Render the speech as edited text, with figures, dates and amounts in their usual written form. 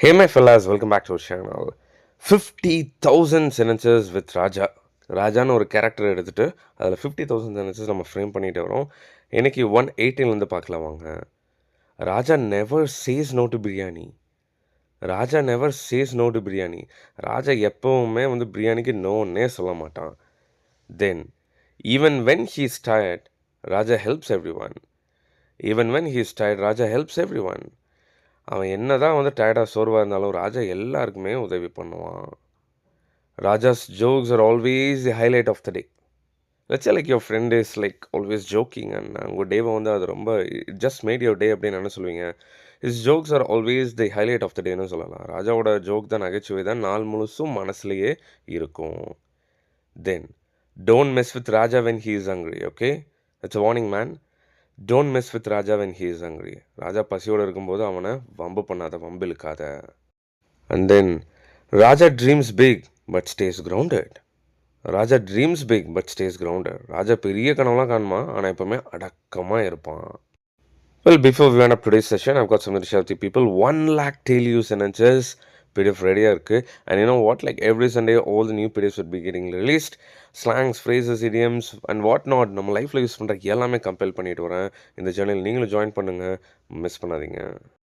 Hey my fellas, welcome back to our channel. 50,000 sentences with ராஜா. ராஜான்னு ஒரு character எடுத்துகிட்டு அதில் 50,000 sentences நம்ம ஃப்ரேம் பண்ணிட்டு வரோம். இன்னைக்கு 118லேருந்து பார்க்கலாம் வாங்க. Raja never says no to biryani. Raja never says no to biryani. Raja எப்போவுமே பிரியாணிக்கு நோன்னே சொல்ல மாட்டான். Then even when he is tired, Raja helps everyone. Even when he is tired, Raja helps everyone. அவன் என்ன தான் டயர்டாக சோர்வாக இருந்தாலும் ராஜா எல்லாருக்குமே உதவி பண்ணுவான். Raja's jokes are always the highlight of the day. Let's like your friend is like always joking and உங்கள் டேவை அது ரொம்ப ஜஸ்ட் மேட் யுவர் டே அப்படின்னு என்ன சொல்லுவீங்க? Is jokes are always the highlight of the டேன்னு சொல்லலாம். ராஜாவோட ஜோக் தான், நகைச்சுவை தான் நாள் முழுசும் மனசுலேயே இருக்கும். Then don't mess with Raja when he is hungry. Okay, it's a warning man. Don't mess with Raja when he is hungry. Raja பசியோடு இருக்கும்போது அவனை வம்பு பண்ணாத, வம்பு இழுக்காத. And then Raja dreams big but stays grounded. Raja dreams big but stays grounded. Raja பெரிய கனவுலாம் காணுமா, ஆனால் எப்போவுமே அடக்கமாக இருப்பான். Well, before we end up today's session, I've got something to share with you people. 1 lakh daily use sentences PDF ரெடியாக இருக்குது. And you know what, like every Sunday all the new PDFs would be getting released. Slangs, phrases, idioms and what not நம்ம லைஃப்பில் use பண்ணுற எல்லாமே compile பண்ணிட்டு வரேன். இந்த channel நீங்களும் ஜாயின் பண்ணுங்கள், மிஸ் பண்ணாதீங்க.